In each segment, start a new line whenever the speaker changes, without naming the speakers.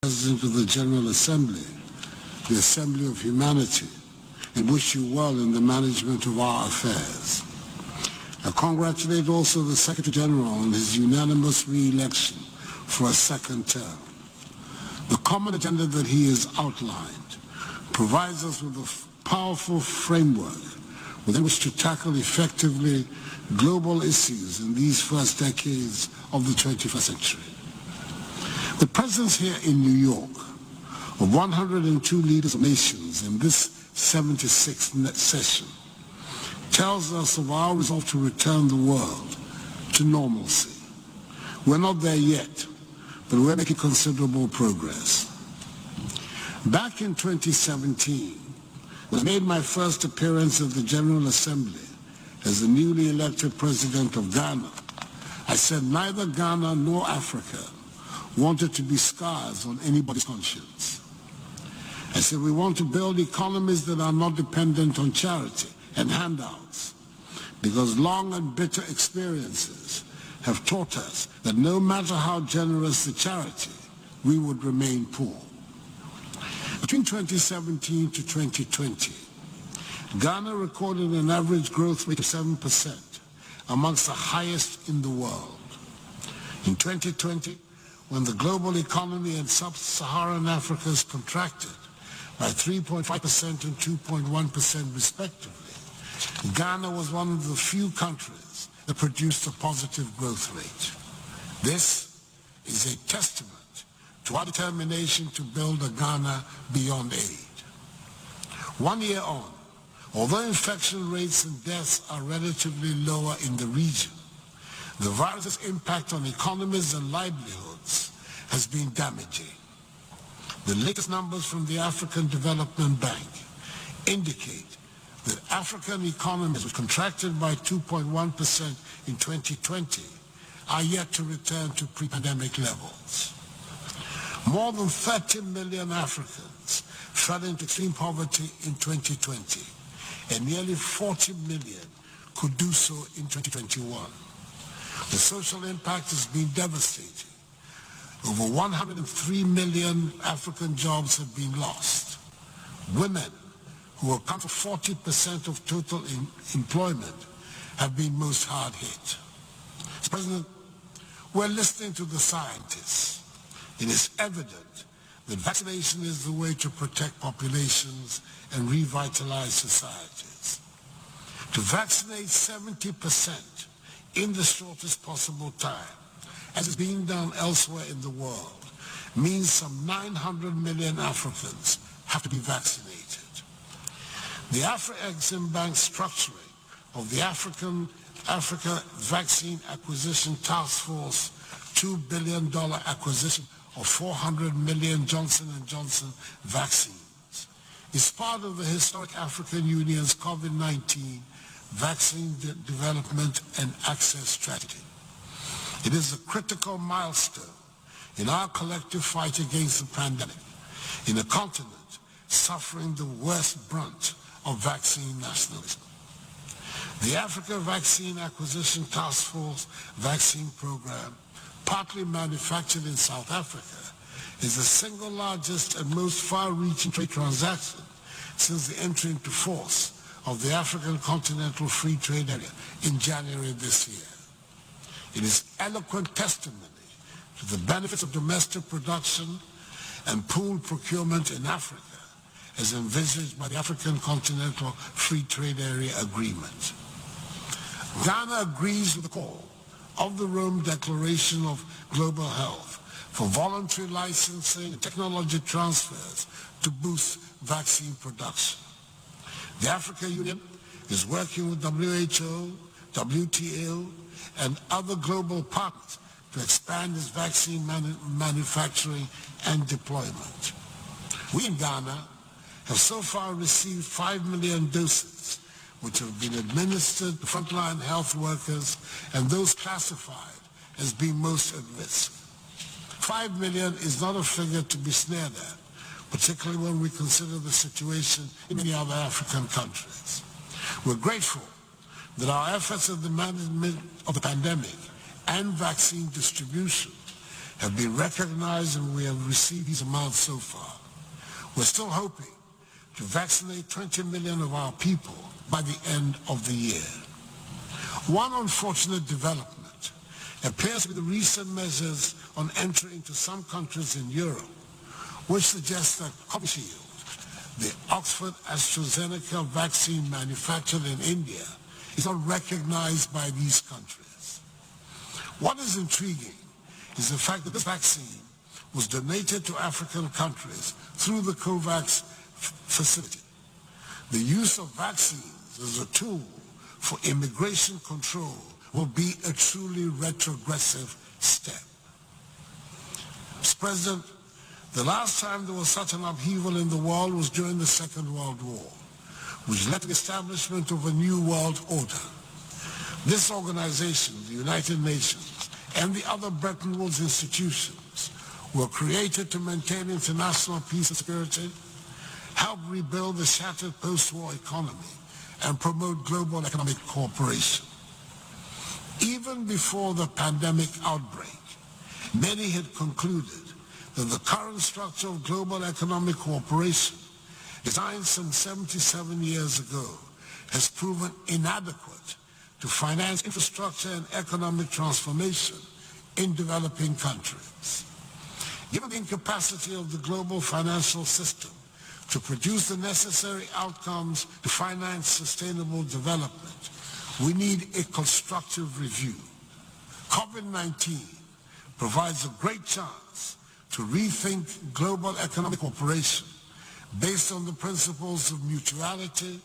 President of the General Assembly, the Assembly of Humanity, and wish you well in the management of our affairs. I congratulate also the Secretary General on his unanimous re-election for a second term. The common agenda that he has outlined provides us with a powerful framework within which to tackle effectively global issues in these first decades of the 21st century. The presence here in New York of 102 leaders of nations in this 76th session tells us of our resolve to return the world to normalcy. We're not there yet, but we're making considerable progress. Back in 2017, when I made my first appearance at the General Assembly as the newly elected president of Ghana, I said neither Ghana nor Africa wanted to be scars on anybody's conscience. I said we want to build economies that are not dependent on charity and handouts, because long and bitter experiences have taught us that no matter how generous the charity, we would remain poor. Between 2017 to 2020, Ghana recorded an average growth rate of 7%, amongst the highest in the world. In 2020, when the global economy in sub-Saharan Africa has contracted by 3.5% and 2.1% respectively, Ghana was one of the few countries that produced a positive growth rate. This is a testament to our determination to build a Ghana beyond aid. 1 year on, although infection rates and deaths are relatively lower in the region, the virus's impact on economies and livelihoods has been damaging. The latest numbers from the African Development Bank indicate that African economies, which contracted by 2.1% in 2020, are yet to return to pre-pandemic levels. More than 30 million Africans fell into extreme poverty in 2020, and nearly 40 million could do so in 2021. The social impact has been devastating. Over 103 million African jobs have been lost. Women, who account for 40% of total employment, have been most hard hit. Mr. President, we're listening to the scientists. It is evident that vaccination is the way to protect populations and revitalize societies. To vaccinate 70% in the shortest possible time, as is being done elsewhere in the world, means some 900 million Africans have to be vaccinated. The Afro-Exim Bank structuring of the Africa Vaccine Acquisition Task Force $2 billion acquisition of 400 million Johnson & Johnson vaccines is part of the historic African Union's COVID-19 vaccine development and access strategy. It is a critical milestone in our collective fight against the pandemic, in a continent suffering the worst brunt of vaccine nationalism. The Africa Vaccine Acquisition Task Force vaccine program, partly manufactured in South Africa, is the single largest and most far-reaching trade transaction since the entry into force of the African Continental Free Trade Area in January this year. It is eloquent testimony to the benefits of domestic production and pooled procurement in Africa, as envisaged by the African Continental Free Trade Area Agreement. Ghana agrees with the call of the Rome Declaration of Global Health for voluntary licensing and technology transfers to boost vaccine production. The African Union is working with WHO, WTO, and other global partners to expand its vaccine manufacturing and deployment. We in Ghana have so far received 5 million doses, which have been administered to frontline health workers and those classified as being most at risk. 5 million is not a figure to be sneered at, particularly when we consider the situation in many other African countries. We're grateful that our efforts in the management of the pandemic and vaccine distribution have been recognized, and we have received these amounts so far. We're still hoping to vaccinate 20 million of our people by the end of the year. One unfortunate development appears to be the recent measures on entry into some countries in Europe, which suggests that Covishield, the Oxford AstraZeneca vaccine manufactured in India, is not recognized by these countries. What is intriguing is the fact that this vaccine was donated to African countries through the COVAX facility. The use of vaccines as a tool for immigration control will be a truly retrogressive step. Mr. President, the last time there was such an upheaval in the world was during the Second World War, which led to the establishment of a new world order. This organization, the United Nations, and the other Bretton Woods institutions were created to maintain international peace and security, help rebuild the shattered post-war economy, and promote global economic cooperation. Even before the pandemic outbreak, many had concluded that the current structure of global economic cooperation, designed some 77 years ago, has proven inadequate to finance infrastructure and economic transformation in developing countries. Given the incapacity of the global financial system to produce the necessary outcomes to finance sustainable development, we need a constructive review. COVID-19 provides a great chance to rethink global economic cooperation based on the principles of mutuality,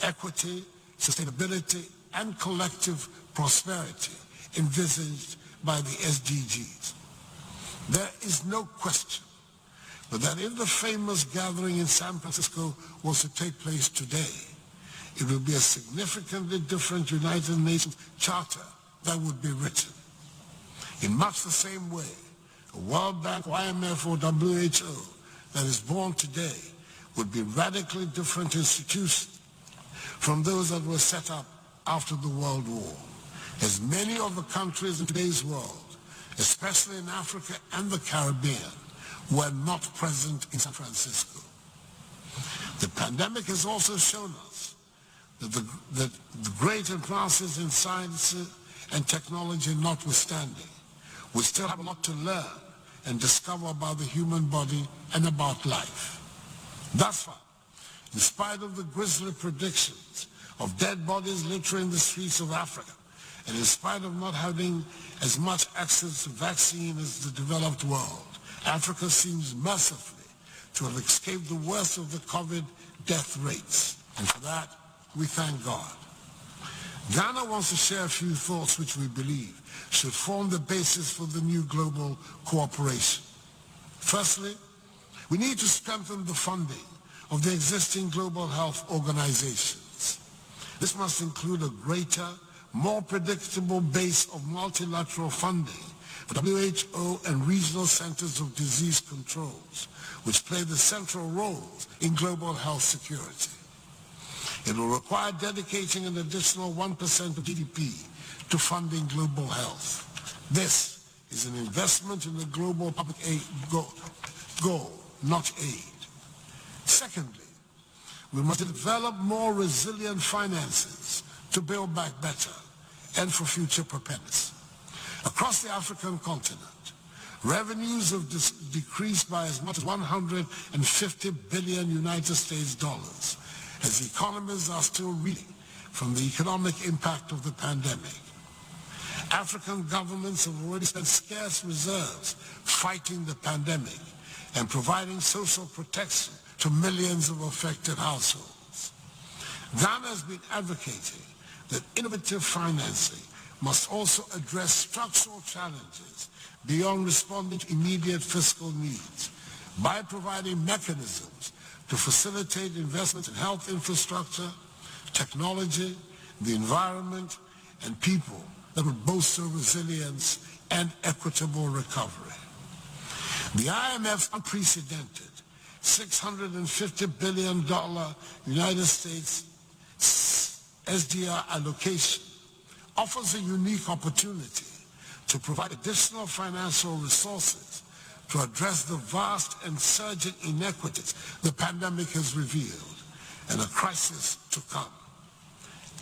equity, sustainability, and collective prosperity envisaged by the SDGs. There is no question but that if the famous gathering in San Francisco was to take place today, it would be a significantly different United Nations Charter that would be written. In much the same way, a World Bank, IMF, or WHO that is born today would be radically different institutions from those that were set up after the World War, as many of the countries in today's world, especially in Africa and the Caribbean, were not present in San Francisco. The pandemic has also shown us that the great advances in science and technology notwithstanding, we still have a lot to learn and discover about the human body and about life. Thus far, in spite of the grisly predictions of dead bodies littering the streets of Africa, and in spite of not having as much access to vaccine as the developed world, Africa seems mercifully to have escaped the worst of the COVID death rates. And for that, we thank God. Ghana wants to share a few thoughts which we believe should form the basis for the new global cooperation. Firstly, we need to strengthen the funding of the existing global health organizations. This must include a greater, more predictable base of multilateral funding for WHO and regional centers of disease controls, which play the central roles in global health security. It will require dedicating an additional 1% of GDP to funding global health. This is an investment in the global public aid goal, not aid. Secondly, we must develop more resilient finances to build back better and for future preparedness. Across the African continent, revenues have decreased by as much as 150 billion United States dollars as economies are still reeling from the economic impact of the pandemic. African governments have already spent scarce reserves fighting the pandemic and providing social protection to millions of affected households. Ghana has been advocating that innovative financing must also address structural challenges beyond responding to immediate fiscal needs by providing mechanisms to facilitate investment in health infrastructure, technology, the environment, and people that would bolster resilience and equitable recovery. The IMF's unprecedented $650 billion United States SDR allocation offers a unique opportunity to provide additional financial resources to address the vast and surging inequities the pandemic has revealed and a crisis to come.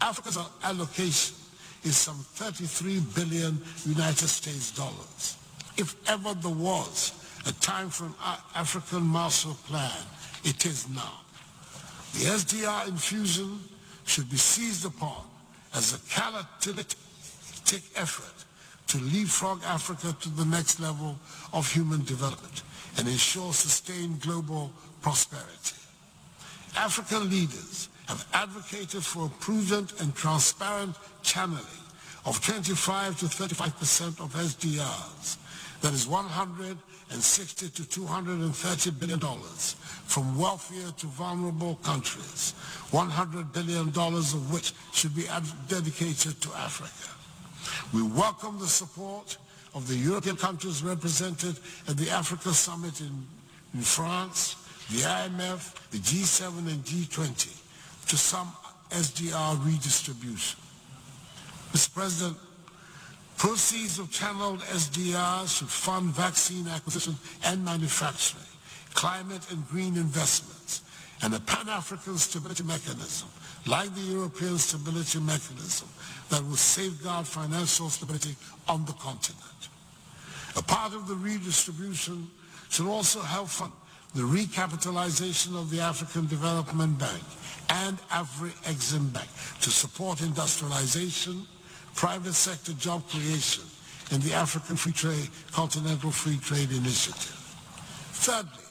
Africa's allocation is some 33 billion United States dollars. If ever there was a time for an African Marshall Plan, it is now. The SDR infusion should be seized upon as a catalytic effort to leapfrog Africa to the next level of human development and ensure sustained global prosperity. African leaders have advocated for a prudent and transparent channeling of 25 to 35% of SDRs, that is $160 to $230 billion, from wealthier to vulnerable countries, $100 billion of which should be dedicated to Africa. We welcome the support of the European countries represented at the Africa Summit in France, the IMF, the G7 and G20 to some SDR redistribution. Mr. President, proceeds of channeled SDRs should fund vaccine acquisition and manufacturing, climate and green investments, and a Pan-African stability mechanism, like the European Stability Mechanism, that will safeguard financial stability on the continent. A part of the redistribution should also help fund the recapitalization of the African Development Bank and Afri-Exim Bank to support industrialization, private sector job creation, and the African Continental Free Trade Initiative. Thirdly,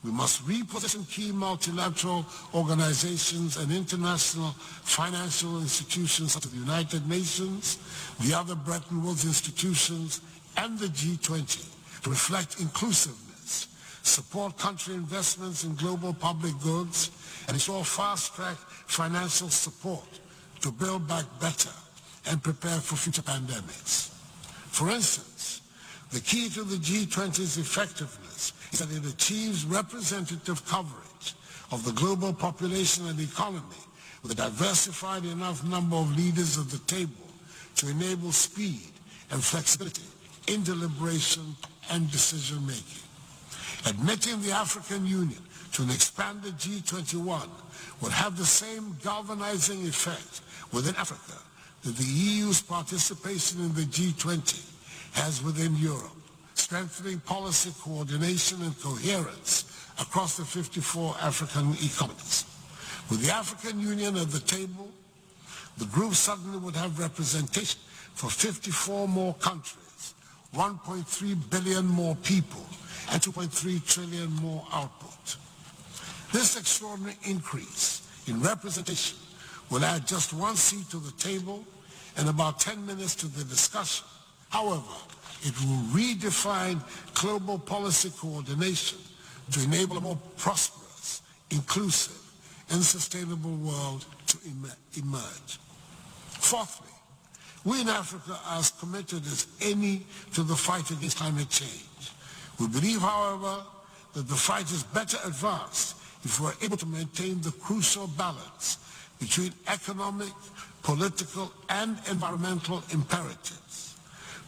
we must reposition key multilateral organizations and international financial institutions such as the United Nations, the other Bretton Woods institutions, and the G20 to reflect inclusiveness, support country investments in global public goods, and ensure fast-track financial support to build back better and prepare for future pandemics. For instance, the key to the G20's effectiveness is that it achieves representative coverage of the global population and economy with a diversified enough number of leaders at the table to enable speed and flexibility in deliberation and decision-making. Admitting the African Union to an expanded G21 would have the same galvanizing effect within Africa that the EU's participation in the G20 has within Europe, strengthening policy coordination and coherence across the 54 African economies. With the African Union at the table, the group suddenly would have representation for 54 more countries, 1.3 billion more people, and 2.3 trillion more output. This extraordinary increase in representation will add just one seat to the table and about 10 minutes to the discussion. However, it will redefine global policy coordination to enable a more prosperous, inclusive, and sustainable world to emerge. Fourthly, we in Africa are as committed as any to the fight against climate change. We believe, however, that the fight is better advanced if we are able to maintain the crucial balance between economic, political, and environmental imperatives,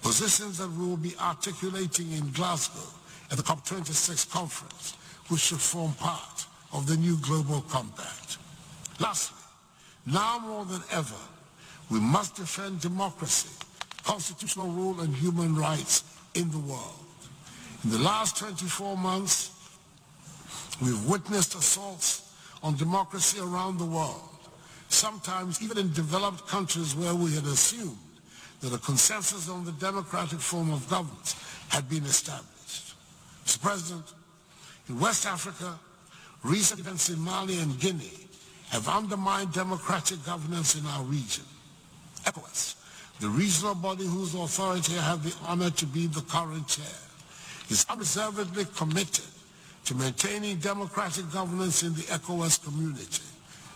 positions that we will be articulating in Glasgow at the COP26 conference, which should form part of the new global compact. Lastly, now more than ever, we must defend democracy, constitutional rule, and human rights in the world. In the last 24 months, we've witnessed assaults on democracy around the world, sometimes even in developed countries where we had assumed that a consensus on the democratic form of governance had been established. Mr. President, in West Africa, recent events in Mali and Guinea have undermined democratic governance in our region. ECOWAS, the regional body whose authority I have the honor to be the current chair, is unreservedly committed to maintaining democratic governance in the ECOWAS community.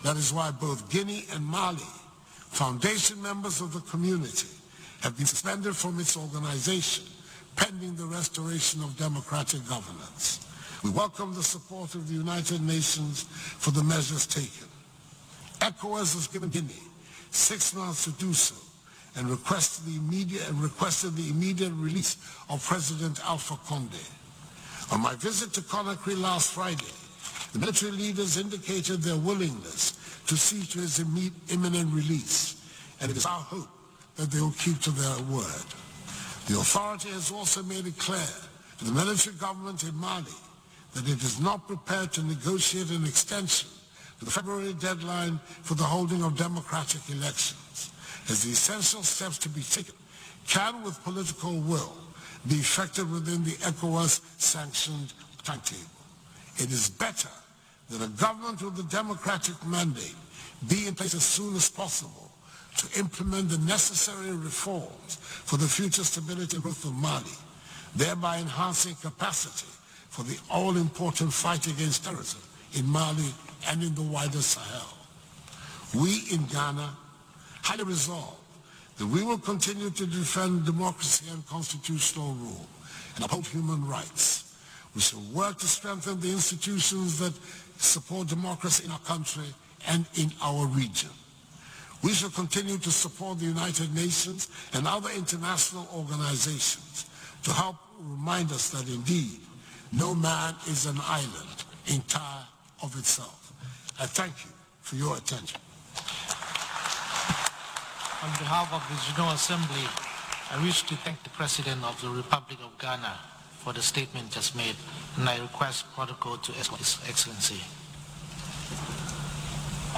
That is why both Guinea and Mali, foundation members of the community, have been suspended from its organization pending the restoration of democratic governance. We welcome the support of the United Nations for the measures taken. ECOWAS has given Guinea 6 months to do so, and requested the immediate release of President Alpha Conde. On my visit to Conakry last Friday, the military leaders indicated their willingness to see to his imminent release, and it is our hope that they will keep to their word. The authority has also made it clear to the military government in Mali that it is not prepared to negotiate an extension to the February deadline for the holding of democratic elections, as the essential steps to be taken can, with political will, be effected within the ECOWAS-sanctioned timetable. It is better that a government with a democratic mandate be in place as soon as possible to implement the necessary reforms for the future stability and growth of Mali, thereby enhancing capacity for the all-important fight against terrorism in Mali and in the wider Sahel. We in Ghana highly resolve that we will continue to defend democracy and constitutional rule and uphold human rights. We shall work to strengthen the institutions that support democracy in our country and in our region. We shall continue to support the United Nations and other international organizations to help remind us that indeed no man is an island entire of itself. I thank you for your attention.
On behalf of the General Assembly, I wish to thank the President of the Republic of Ghana for the statement just made, and I request protocol to escort His Excellency.